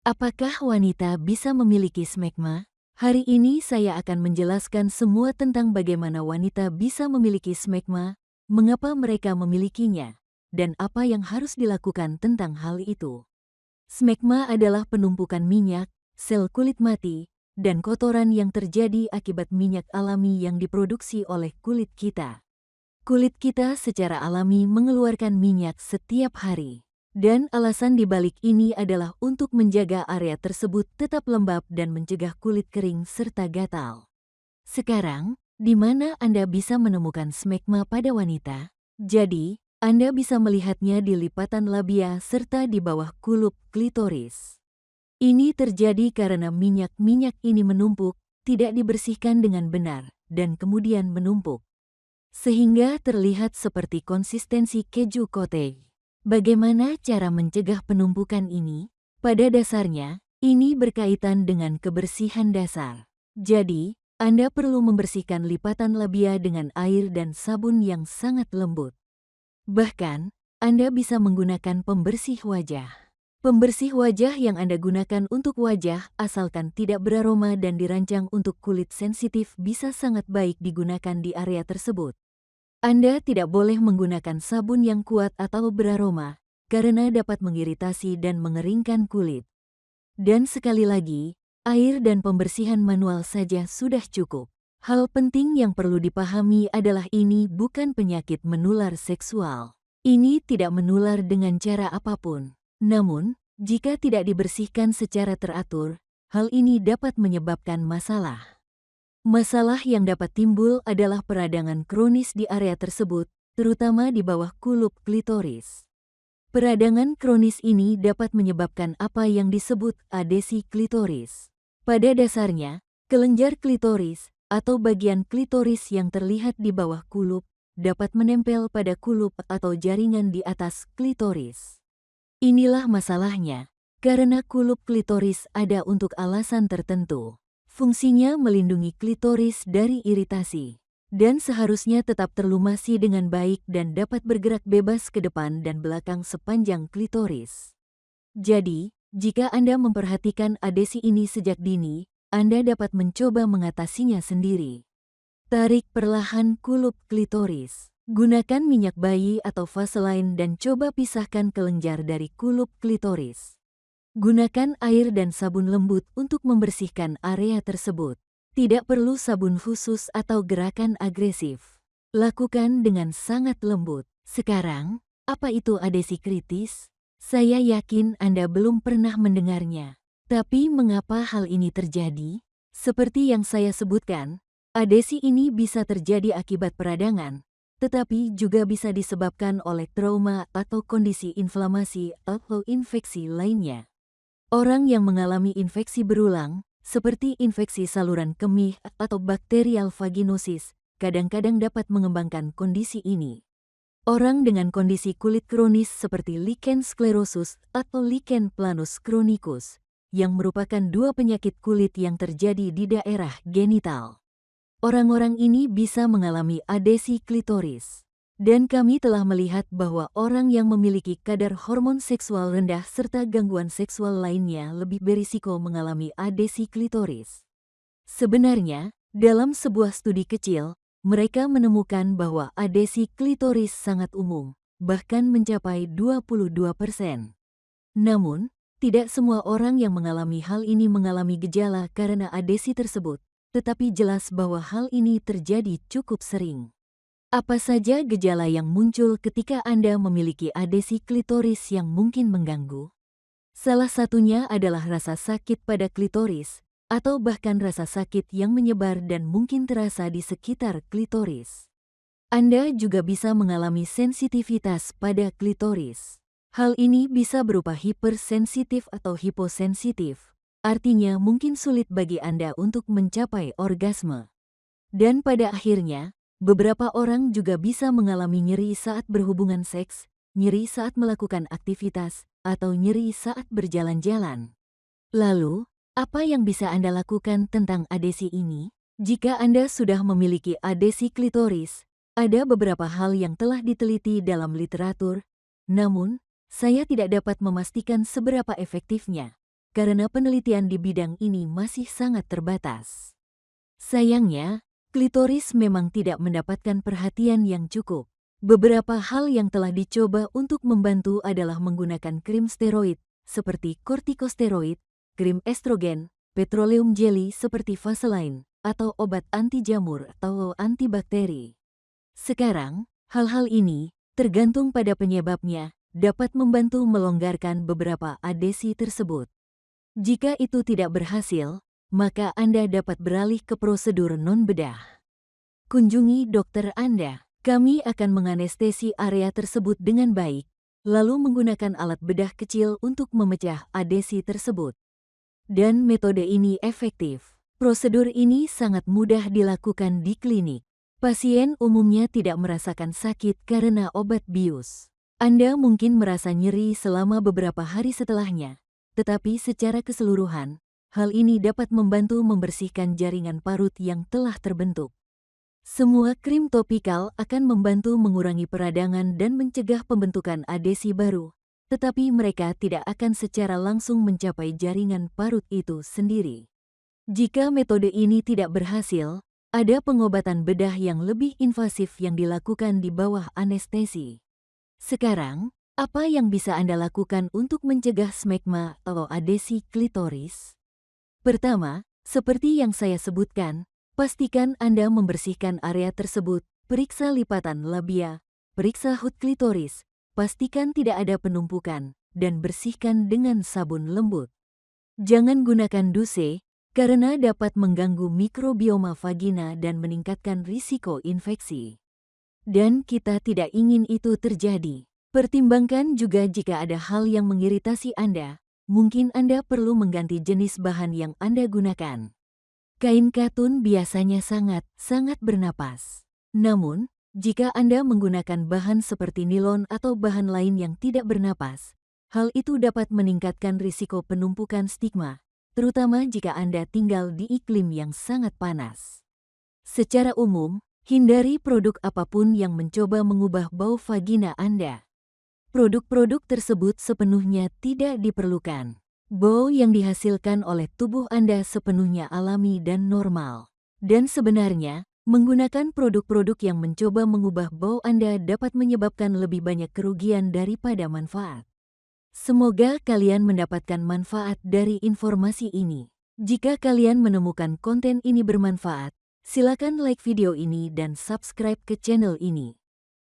Apakah wanita bisa memiliki smegma? Hari ini saya akan menjelaskan semua tentang bagaimana wanita bisa memiliki smegma, mengapa mereka memilikinya, dan apa yang harus dilakukan tentang hal itu. Smegma adalah penumpukan minyak, sel kulit mati, dan kotoran yang terjadi akibat minyak alami yang diproduksi oleh kulit kita. Kulit kita secara alami mengeluarkan minyak setiap hari. Dan alasan dibalik ini adalah untuk menjaga area tersebut tetap lembab dan mencegah kulit kering serta gatal. Sekarang, di mana Anda bisa menemukan smegma pada wanita? Jadi, Anda bisa melihatnya di lipatan labia serta di bawah kulup klitoris. Ini terjadi karena minyak-minyak ini menumpuk, tidak dibersihkan dengan benar, dan kemudian menumpuk, sehingga terlihat seperti konsistensi keju cottage. Bagaimana cara mencegah penumpukan ini? Pada dasarnya, ini berkaitan dengan kebersihan dasar. Jadi, Anda perlu membersihkan lipatan labia dengan air dan sabun yang sangat lembut. Bahkan, Anda bisa menggunakan pembersih wajah. Pembersih wajah yang Anda gunakan untuk wajah, asalkan tidak beraroma dan dirancang untuk kulit sensitif, bisa sangat baik digunakan di area tersebut. Anda tidak boleh menggunakan sabun yang kuat atau beraroma, karena dapat mengiritasi dan mengeringkan kulit. Dan sekali lagi, air dan pembersihan manual saja sudah cukup. Hal penting yang perlu dipahami adalah ini bukan penyakit menular seksual. Ini tidak menular dengan cara apapun. Namun, jika tidak dibersihkan secara teratur, hal ini dapat menyebabkan masalah. Masalah yang dapat timbul adalah peradangan kronis di area tersebut, terutama di bawah kulup klitoris. Peradangan kronis ini dapat menyebabkan apa yang disebut adesi klitoris. Pada dasarnya, kelenjar klitoris atau bagian klitoris yang terlihat di bawah kulup dapat menempel pada kulup atau jaringan di atas klitoris. Inilah masalahnya, karena kulup klitoris ada untuk alasan tertentu. Fungsinya melindungi klitoris dari iritasi, dan seharusnya tetap terlumasi dengan baik dan dapat bergerak bebas ke depan dan belakang sepanjang klitoris. Jadi, jika Anda memperhatikan adesi ini sejak dini, Anda dapat mencoba mengatasinya sendiri. Tarik perlahan kulup klitoris. Gunakan minyak bayi atau vaseline dan coba pisahkan kelenjar dari kulup klitoris. Gunakan air dan sabun lembut untuk membersihkan area tersebut. Tidak perlu sabun khusus atau gerakan agresif. Lakukan dengan sangat lembut. Sekarang, apa itu adesi kritis? Saya yakin Anda belum pernah mendengarnya. Tapi mengapa hal ini terjadi? Seperti yang saya sebutkan, adesi ini bisa terjadi akibat peradangan, tetapi juga bisa disebabkan oleh trauma atau kondisi inflamasi atau infeksi lainnya. Orang yang mengalami infeksi berulang, seperti infeksi saluran kemih atau bakterial vaginosis, kadang-kadang dapat mengembangkan kondisi ini. Orang dengan kondisi kulit kronis seperti lichen sclerosus atau lichen planus chronicus, yang merupakan dua penyakit kulit yang terjadi di daerah genital. Orang-orang ini bisa mengalami adesi klitoris. Dan kami telah melihat bahwa orang yang memiliki kadar hormon seksual rendah serta gangguan seksual lainnya lebih berisiko mengalami adesi klitoris. Sebenarnya, dalam sebuah studi kecil, mereka menemukan bahwa adesi klitoris sangat umum, bahkan mencapai 22%. Namun, tidak semua orang yang mengalami hal ini mengalami gejala karena adesi tersebut, tetapi jelas bahwa hal ini terjadi cukup sering. Apa saja gejala yang muncul ketika Anda memiliki adesi klitoris yang mungkin mengganggu? Salah satunya adalah rasa sakit pada klitoris, atau bahkan rasa sakit yang menyebar dan mungkin terasa di sekitar klitoris. Anda juga bisa mengalami sensitivitas pada klitoris. Hal ini bisa berupa hipersensitif atau hiposensitif, artinya mungkin sulit bagi Anda untuk mencapai orgasme. Dan pada akhirnya, beberapa orang juga bisa mengalami nyeri saat berhubungan seks, nyeri saat melakukan aktivitas, atau nyeri saat berjalan-jalan. Lalu, apa yang bisa Anda lakukan tentang adesi ini? Jika Anda sudah memiliki adesi klitoris, ada beberapa hal yang telah diteliti dalam literatur, namun, saya tidak dapat memastikan seberapa efektifnya. karena penelitian di bidang ini masih sangat terbatas. Sayangnya, klitoris memang tidak mendapatkan perhatian yang cukup. Beberapa hal yang telah dicoba untuk membantu adalah menggunakan krim steroid seperti kortikosteroid, krim estrogen, petroleum jelly seperti Vaseline, atau obat anti jamur atau antibakteri. Sekarang, hal-hal ini, tergantung pada penyebabnya, dapat membantu melonggarkan beberapa adesi tersebut. Jika itu tidak berhasil, maka Anda dapat beralih ke prosedur non-bedah. Kunjungi dokter Anda. Kami akan menganestesi area tersebut dengan baik, lalu menggunakan alat bedah kecil untuk memecah adesi tersebut. Dan metode ini efektif. Prosedur ini sangat mudah dilakukan di klinik. Pasien umumnya tidak merasakan sakit karena obat bius. Anda mungkin merasa nyeri selama beberapa hari setelahnya, tetapi secara keseluruhan, hal ini dapat membantu membersihkan jaringan parut yang telah terbentuk. Semua krim topikal akan membantu mengurangi peradangan dan mencegah pembentukan adesi baru, tetapi mereka tidak akan secara langsung mencapai jaringan parut itu sendiri. Jika metode ini tidak berhasil, ada pengobatan bedah yang lebih invasif yang dilakukan di bawah anestesi. Sekarang, apa yang bisa Anda lakukan untuk mencegah smegma atau adesi klitoris? Pertama, seperti yang saya sebutkan, pastikan Anda membersihkan area tersebut, periksa lipatan labia, periksa hud klitoris, pastikan tidak ada penumpukan, dan bersihkan dengan sabun lembut. Jangan gunakan douche, karena dapat mengganggu mikrobioma vagina dan meningkatkan risiko infeksi. Dan kita tidak ingin itu terjadi. Pertimbangkan juga jika ada hal yang mengiritasi Anda, mungkin Anda perlu mengganti jenis bahan yang Anda gunakan. Kain katun biasanya sangat bernapas. Namun, jika Anda menggunakan bahan seperti nilon atau bahan lain yang tidak bernapas, hal itu dapat meningkatkan risiko penumpukan stigma, terutama jika Anda tinggal di iklim yang sangat panas. Secara umum, hindari produk apapun yang mencoba mengubah bau vagina Anda. Produk-produk tersebut sepenuhnya tidak diperlukan. Bau yang dihasilkan oleh tubuh Anda sepenuhnya alami dan normal. Dan sebenarnya, menggunakan produk-produk yang mencoba mengubah bau Anda dapat menyebabkan lebih banyak kerugian daripada manfaat. Semoga kalian mendapatkan manfaat dari informasi ini. Jika kalian menemukan konten ini bermanfaat, silakan like video ini dan subscribe ke channel ini.